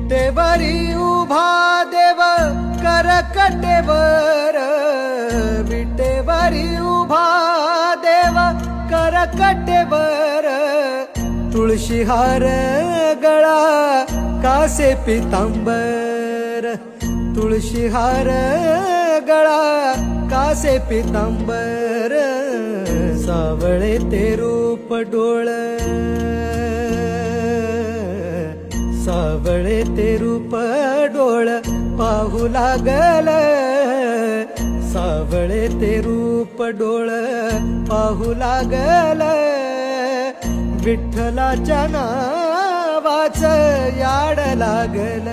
विटेवरी उभा देव करकटेवर, विटेवरी उभा देव करकटेवर, तुळशीहार गळा कासे पितांबर, तुळशीहार गळा कासे पितांबर, सावळे ते रूप डोळ, सावळे ते रूप डोळ पाहू लागल, सावळे ते रूप डोळ पाहू लागल, विठ्ठलाच्या नावाचं याड लागल.